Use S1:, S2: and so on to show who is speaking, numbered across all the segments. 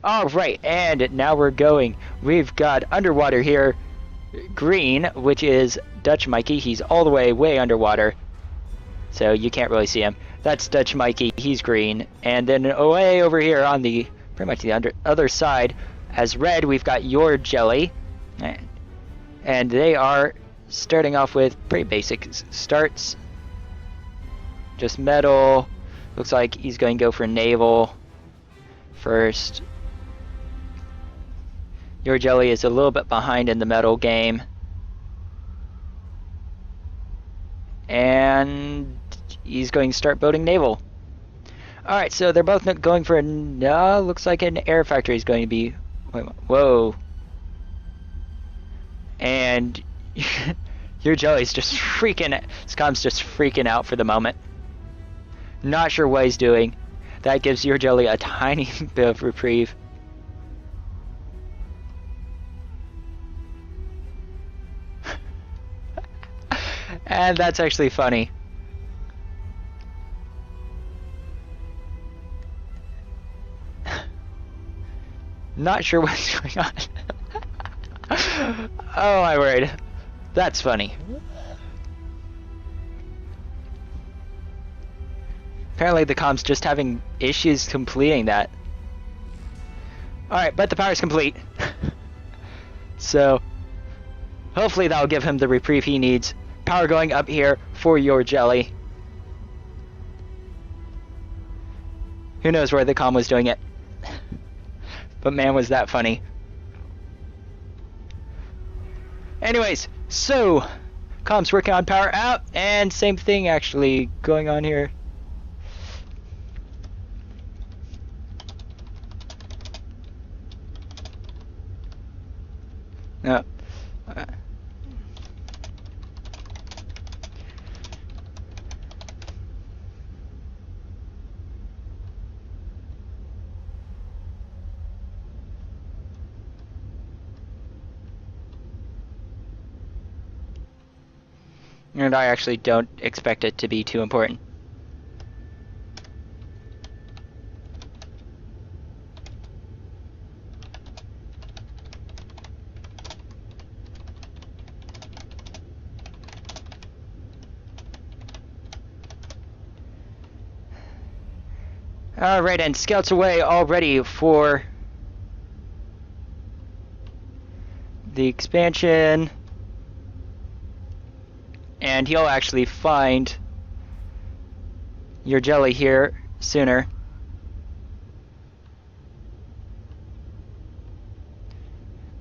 S1: All right, and now we're going. We've got underwater here, green, which is ii-Dutchmikeyy. He's all the way underwater, so you can't really see him. That's ii-Dutchmikeyy. He's green, and then way over here on the pretty much the other side, as red, we've got YourJelly, and they are starting off with pretty basic starts. Just metal. Looks like he's going to go for naval first. YourJelly is a little bit behind in the metal game. And he's going to start building naval. Alright, so they're both going for looks like an air factory is going to be... Whoa. And YourJelly's just freaking... Scom's just freaking out for the moment. Not sure what he's doing. That gives YourJelly a tiny bit of reprieve. And that's actually funny. Not sure what's going on. Oh my word. That's funny. Apparently the comp's just having issues completing that. Alright, but the power's complete. So, hopefully that'll give him the reprieve he needs. Power going up here for YourJelly. Who knows where the comm was doing it. But man, was that funny. Anyways, so comm's working on power out, and same thing actually going on here. No. And I actually don't expect it to be too important. Alright, and scouts away already for the expansion. And he'll actually find YourJelly here sooner.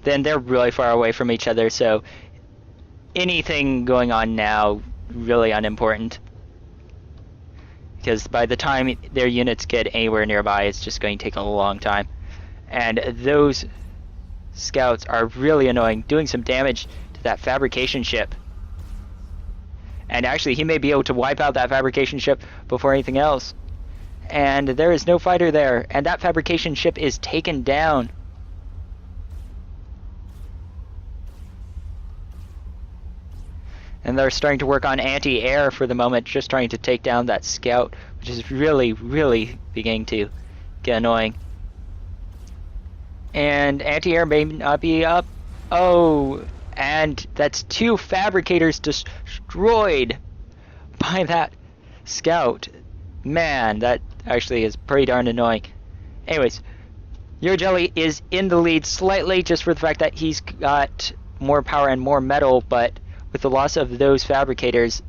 S1: Then they're really far away from each other, so anything going on now, really unimportant. Because by the time their units get anywhere nearby, it's just going to take a long time. And those scouts are really annoying, doing some damage to that fabrication ship. And actually, he may be able to wipe out that fabrication ship before anything else. And there is no fighter there, and that fabrication ship is taken down. And they're starting to work on anti-air for the moment, just trying to take down that scout, which is really, really beginning to get annoying. And anti-air may not be up. Oh, and that's 2 fabricators destroyed by that scout. Man, that actually is pretty darn annoying. Anyways, YourJelly is in the lead slightly, just for the fact that he's got more power and more metal, but with the loss of those fabricators,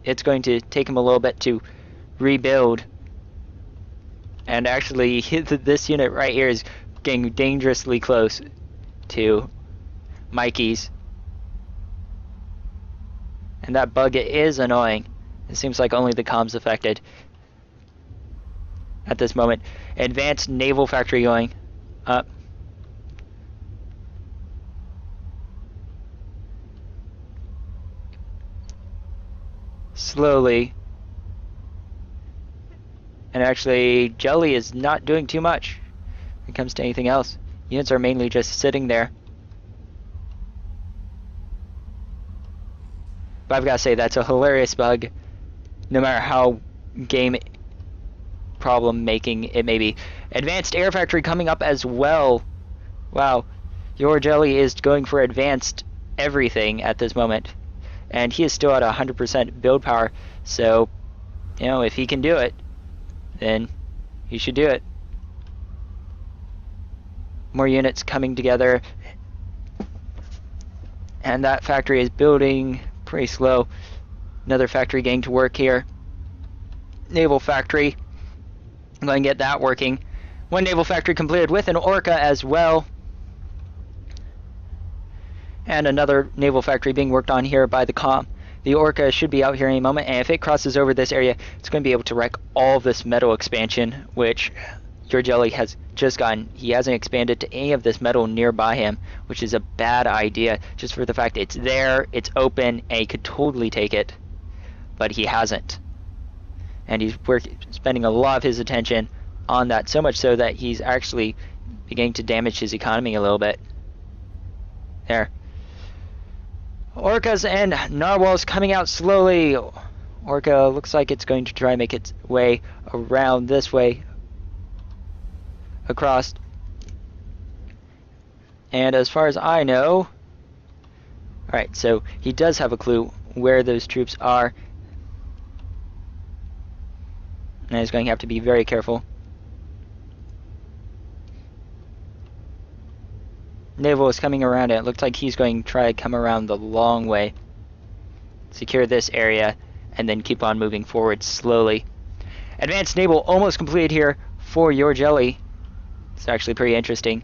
S1: it's going to take him a little bit to rebuild. And actually, this unit right here is getting dangerously close to Mikey's. And that bug is annoying. It seems like only the comm's affected at this moment. Advanced naval factory going up. Slowly. And actually, Jelly is not doing too much when it comes to anything else. Units are mainly just sitting there. But I've got to say, that's a hilarious bug. No matter how game problem making it maybe. Advanced air factory coming up as well. Wow. YourJelly is going for advanced everything at this moment. And he is still at 100% build power. So, you know, if he can do it, then he should do it. More units coming together. And that factory is building pretty slow. Another factory getting to work here. Naval factory. I'm going to get that working. One naval factory completed with an orca as well. And another naval factory being worked on here by the comm. The orca should be out here any moment, and if it crosses over this area, it's going to be able to wreck all of this metal expansion, which YourJelly has just gotten. He hasn't expanded to any of this metal nearby him, which is a bad idea, just for the fact it's there, it's open, and he could totally take it, but he hasn't. And he's spending a lot of his attention on that, so much so that he's actually beginning to damage his economy a little bit. There. Orcas and narwhals coming out slowly. Orca looks like it's going to try and make its way around this way. Across. And as far as I know... Alright, so he does have a clue where those troops are. And he's going to have to be very careful. Naval is coming around it. It looks like he's going to try to come around the long way. Secure this area, and then keep on moving forward slowly. Advanced naval almost completed here for YourJelly. It's actually pretty interesting.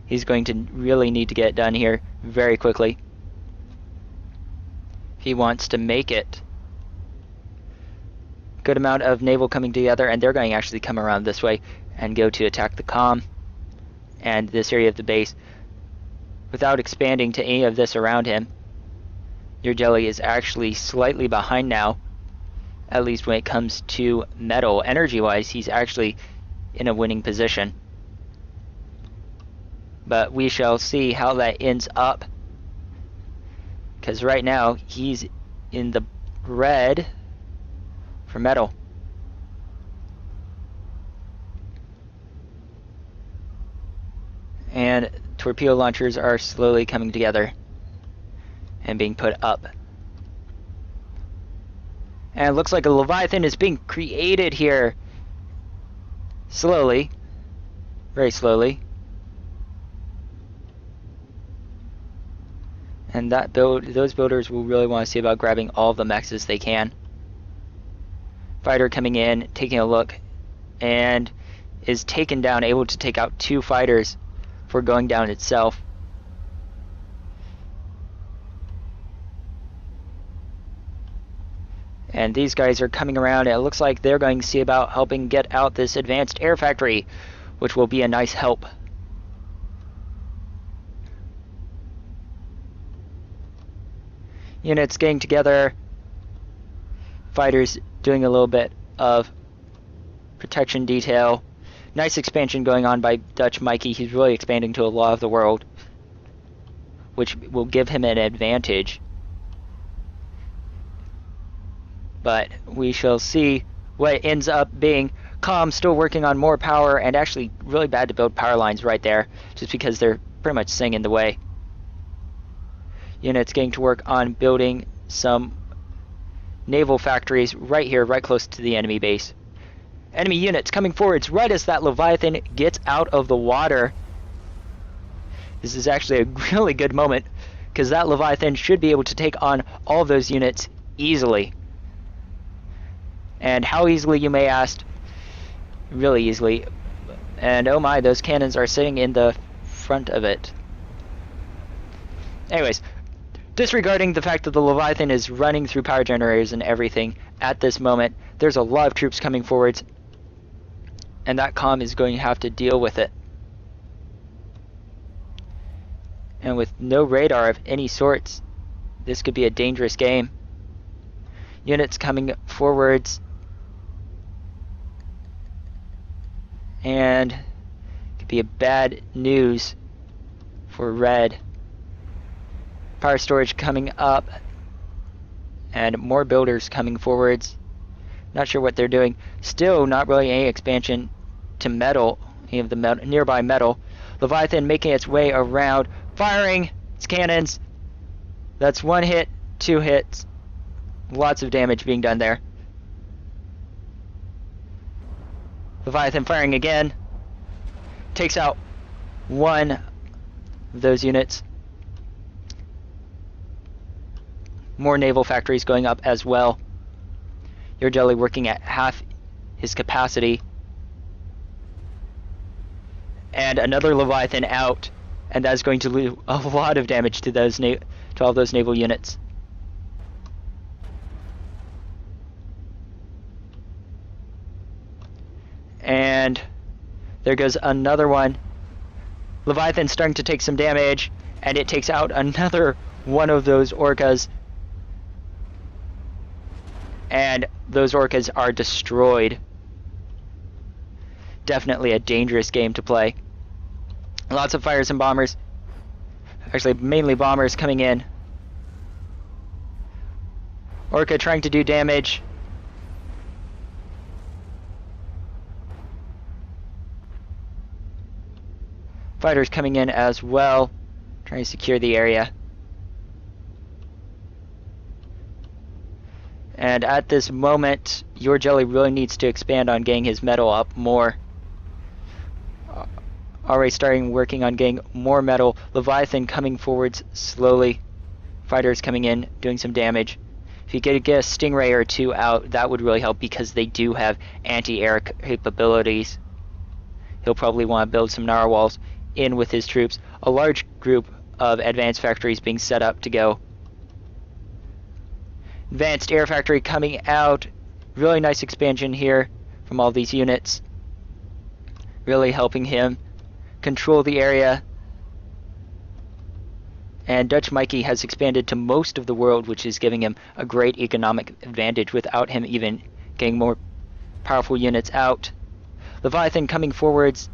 S1: He's going to really need to get it done here very quickly. He wants to make it. Good amount of naval coming together, and they're going to actually come around this way and go to attack the comm and this area of the base without expanding to any of this around him. YourJelly is actually slightly behind now, at least when it comes to metal. Energy-wise, he's actually in a winning position. But we shall see how that ends up, because right now he's in the red for metal. And torpedo launchers are slowly coming together and being put up. And it looks like a Leviathan is being created here. Slowly. Very slowly. And those builders will really want to see about grabbing all of the mechs they can. Fighter coming in, taking a look, and is taken down, able to take out 2 fighters for going down itself. And these guys are coming around, and it looks like they're going to see about helping get out this advanced air factory, which will be a nice help. Units getting together, fighters doing a little bit of protection detail. Nice expansion going on by ii-Dutchmikeyy. He's really expanding to a lot of the world, which will give him an advantage. But we shall see what it ends up being. Comm still working on more power, and actually really bad to build power lines right there, just because they're pretty much staying in the way. Units getting to work on building some naval factories right here, right close to the enemy base. Enemy units coming forwards right as that Leviathan gets out of the water. This is actually a really good moment, because that Leviathan should be able to take on all of those units easily. And how easily, you may ask? Really easily. And oh my, those cannons are sitting in the front of it. Anyways, disregarding the fact that the Leviathan is running through power generators and everything at this moment, there's a lot of troops coming forwards, and that comm is going to have to deal with it. And with no radar of any sorts, this could be a dangerous game. Units coming forwards, and it could be a bad news for red. Power storage coming up, and more builders coming forwards. Not sure what they're doing. Still not really any expansion to metal, any of the nearby metal. Leviathan making its way around, firing its cannons. That's 1 hit, 2 hits. Lots of damage being done there. Leviathan firing again. Takes out 1 of those units. More naval factories going up as well. YourJelly working at half his capacity. And another Leviathan out, and that's going to do a lot of damage to those to all those naval units. And there goes another one. Leviathan starting to take some damage, and it takes out another one of those orcas. And those orcas are destroyed. Definitely a dangerous game to play. Lots of fires and bombers. Actually, mainly bombers coming in. Orca trying to do damage. Fighters coming in as well, trying to secure the area. And at this moment, YourJelly really needs to expand on getting his metal up more. Already starting working on getting more metal. Leviathan coming forwards slowly. Fighters coming in, doing some damage. If you could get a Stingray or 2 out, that would really help because they do have anti-air capabilities. He'll probably want to build some narwhals in with his troops. A large group of advanced factories being set up to go. Advanced air factory coming out. Really nice expansion here from all these units. Really helping him control the area. And ii-Dutchmikeyy has expanded to most of the world, which is giving him a great economic advantage without him even getting more powerful units out. Leviathan coming forwards.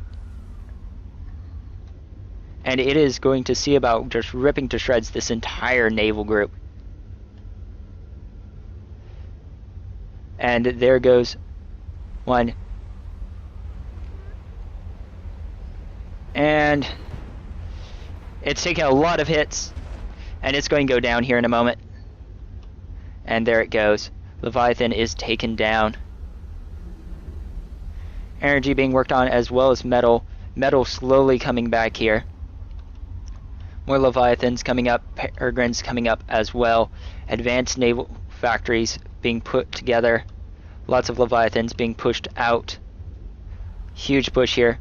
S1: And it is going to see about just ripping to shreds this entire naval group. And there goes one. And it's taking a lot of hits, and it's going to go down here in a moment. And there it goes. Leviathan is taken down. Energy being worked on as well as metal. Metal slowly coming back here. More Leviathans coming up, Peregrines coming up as well. Advanced naval factories being put together. Lots of Leviathans being pushed out. Huge push here.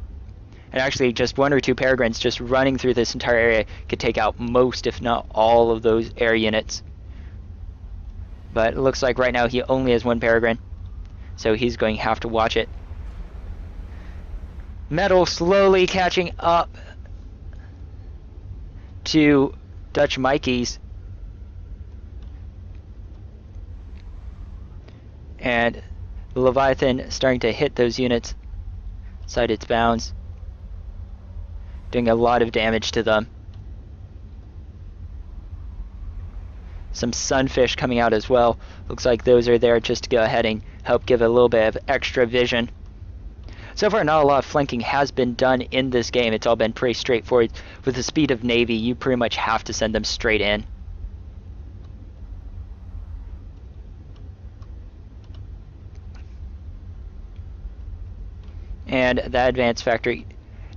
S1: And actually just 1 or 2 Peregrines just running through this entire area could take out most, if not all, of those air units. But it looks like right now he only has 1 Peregrine, so he's going to have to watch it. Metal slowly catching up to ii-Dutchmikey's. And the Leviathan starting to hit those units inside its bounds, doing a lot of damage to them. Some sunfish coming out as well. Looks like those are there just to go ahead and help give a little bit of extra vision. So far, not a lot of flanking has been done in this game. It's all been pretty straightforward. With the speed of Navy, you pretty much have to send them straight in. And that advanced factory,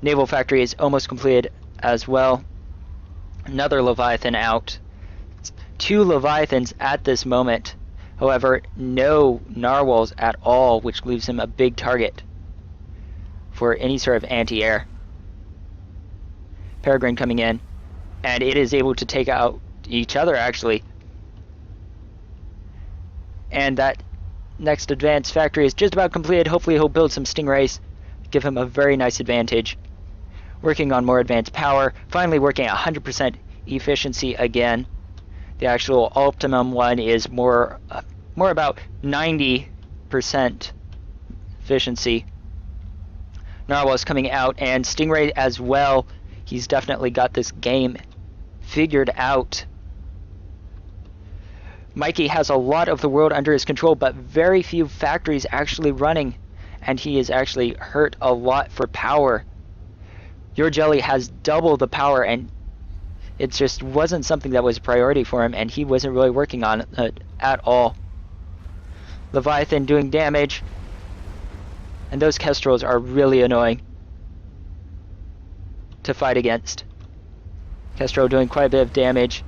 S1: naval factory, is almost completed as well. Another Leviathan out. 2 Leviathans at this moment. However, no narwhals at all, which leaves him a big target for any sort of anti-air. Peregrine coming in, and it is able to take out each other actually. And that next advanced factory is just about completed. Hopefully he'll build some Stingrays, give him a very nice advantage. Working on more advanced power, finally working at 100% efficiency again. The actual optimum one is more about 90% efficiency. Narwhal's coming out, and Stingray as well. He's definitely got this game figured out. Mikey has a lot of the world under his control, but very few factories actually running, and he is actually hurt a lot for power. YourJelly has double the power, and it just wasn't something that was a priority for him, and he wasn't really working on it at all. Leviathan doing damage, and those Kestrels are really annoying to fight against. Kestrel doing quite a bit of damage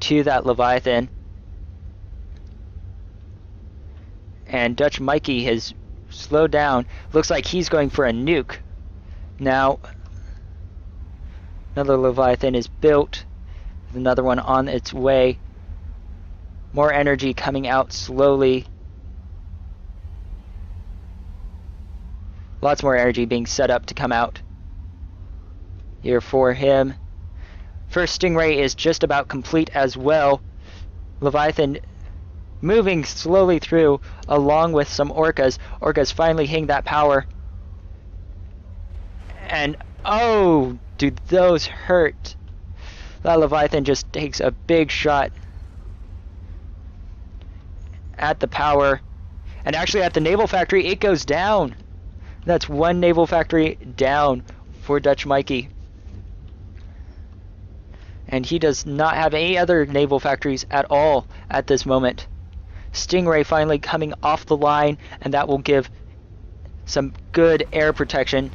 S1: to that Leviathan. And ii-Dutchmikeyy has slowed down. Looks like he's going for a nuke. Now, another Leviathan is built. Another one on its way. More energy coming out slowly. Lots more energy being set up to come out here for him. First Stingray is just about complete as well. Leviathan moving slowly through along with some Orcas. Orcas finally hitting that power. And oh, do those hurt. That Leviathan just takes a big shot at the power. And actually at the naval factory, it goes down. That's one naval factory down for ii-Dutchmikeyy. And he does not have any other naval factories at all at this moment. Stingray finally coming off the line, and that will give some good air protection.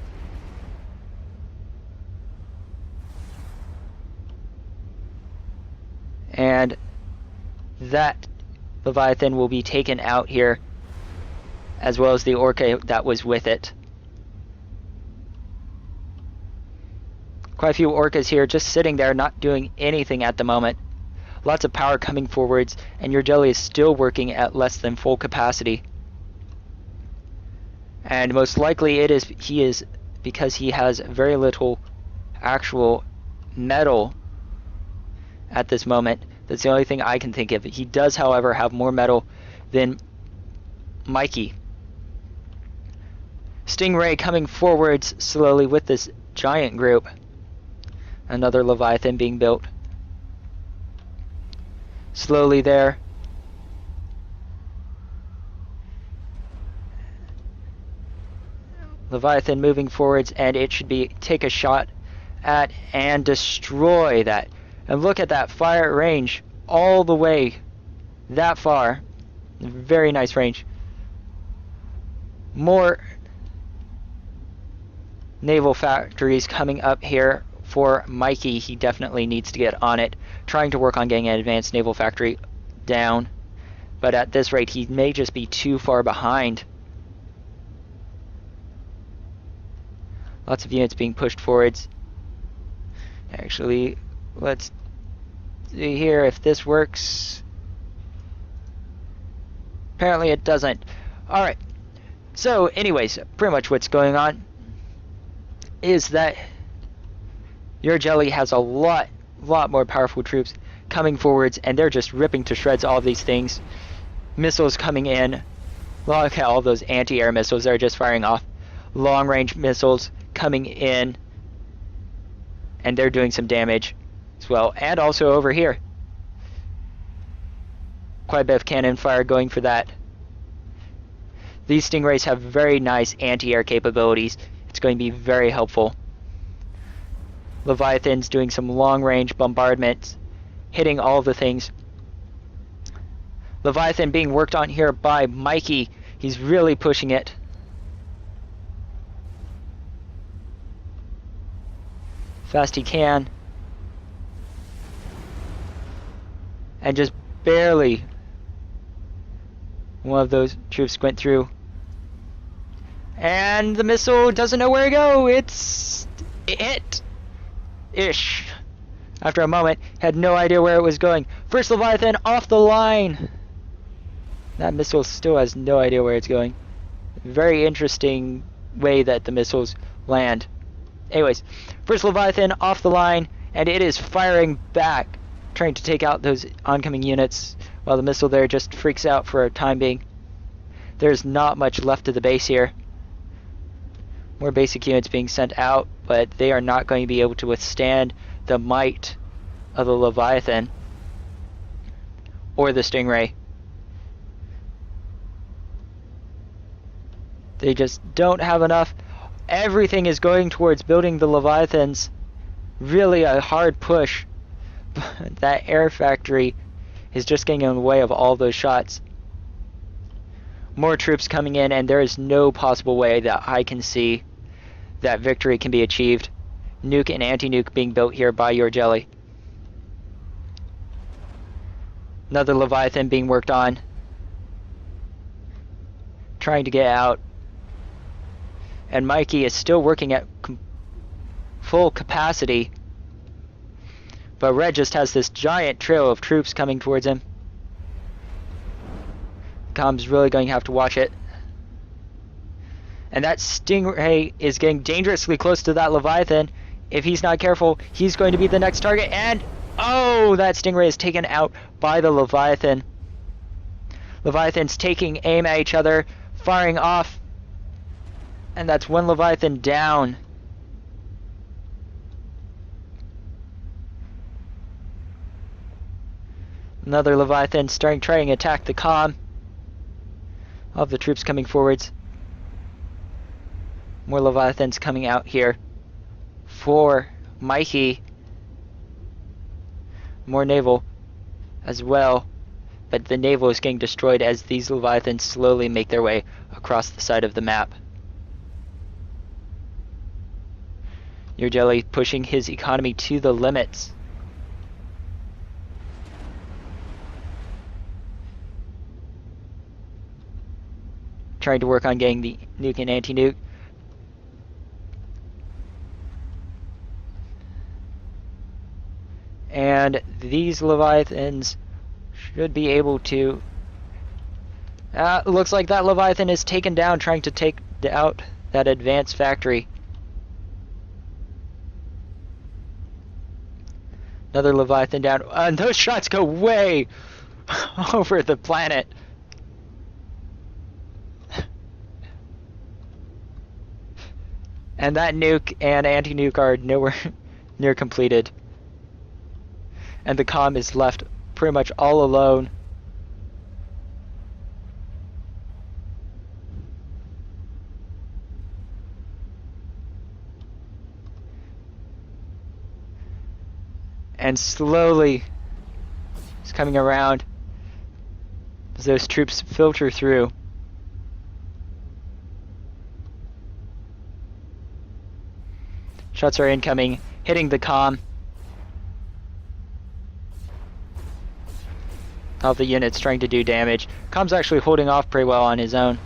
S1: And that Leviathan will be taken out here, as well as the Orca that was with it. Quite a few Orcas here just sitting there not doing anything at the moment. Lots of power coming forwards, and YourJelly is still working at less than full capacity. And most likely he is because he has very little actual metal at this moment. That's the only thing I can think of. He does, however, have more metal than Mikey. Stingray coming forwards slowly with this giant group. Another Leviathan being built. Slowly there. Leviathan moving forwards, and it should be take a shot at and destroy that. And look at that fire range all the way that far. Very nice range. More naval factories coming up here for Mikey. He definitely needs to get on it, trying to work on getting an advanced naval factory down. But at this rate, he may just be too far behind. Lots of units being pushed forwards. Actually, let's see here if this works. Apparently it doesn't. Alright. So, anyways, pretty much what's going on is that YourJelly has a lot more powerful troops coming forwards, and they're just ripping to shreds all of these things. Missiles coming in. Look at all those anti-air missiles that are just firing off. Long-range missiles coming in, and they're doing some damage as well. And also over here, quite a bit of cannon fire going for that. These Stingrays have very nice anti-air capabilities. It's going to be very helpful. Leviathan's doing some long-range bombardments, hitting all the things. Leviathan being worked on here by Mikey. He's really pushing it. Fast he can. And just barely one of those troops went through. And the missile doesn't know where to go. It's it. Ish. After a moment, had no idea where it was going. First Leviathan off the line. That missile still has no idea where it's going. Very interesting way that the missiles land. Anyways, first Leviathan off the line, and it is firing back, trying to take out those oncoming units, while the missile there just freaks out for a time being. There's not much left of the base here. More basic units being sent out, but they are not going to be able to withstand the might of the Leviathan. or the Stingray. They just don't have enough. Everything is going towards building the Leviathans. Really a hard push. But that air factory is just getting in the way of all those shots. More troops coming in, and there is no possible way that I can see that victory can be achieved. Nuke and anti-nuke being built here by YourJelly. Another Leviathan being worked on. Trying to get out. And Mikey is still working at full capacity. But Red just has this giant trail of troops coming towards him. Com's really going to have to watch it. And that Stingray is getting dangerously close to that Leviathan. If he's not careful, he's going to be the next target. And, oh, that Stingray is taken out by the Leviathan. Leviathans taking aim at each other, firing off. And that's one Leviathan down. Another Leviathan trying to attack the comm. All of the troops coming forwards. More Leviathans coming out here for Mikey. More naval as well. But the naval is getting destroyed as these Leviathans slowly make their way across the side of the map. YourJelly pushing his economy to the limits. Trying to work on getting the nuke and anti-nuke. And these Leviathans should be able to... looks like that Leviathan is taken down, trying to take out that advanced factory. Another Leviathan down. And those shots go way over the planet. And that nuke and anti-nuke are nowhere near completed. And the comm is left pretty much all alone. And slowly it's coming around as those troops filter through. Shots are incoming, hitting the comm. All the units trying to do damage. Comm's actually holding off pretty well on his own.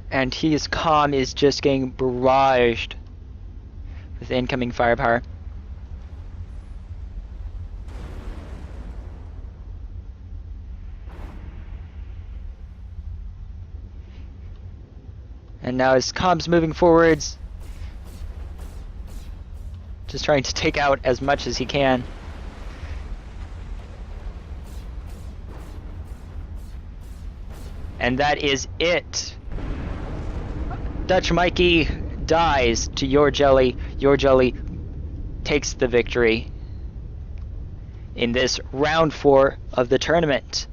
S1: And his comm is just getting barraged with incoming firepower. And now his comm's moving forwards. Just trying to take out as much as he can. And that is it. ii-Dutchmikeyy dies to YourJelly. YourJelly takes the victory in this round 4 of the tournament.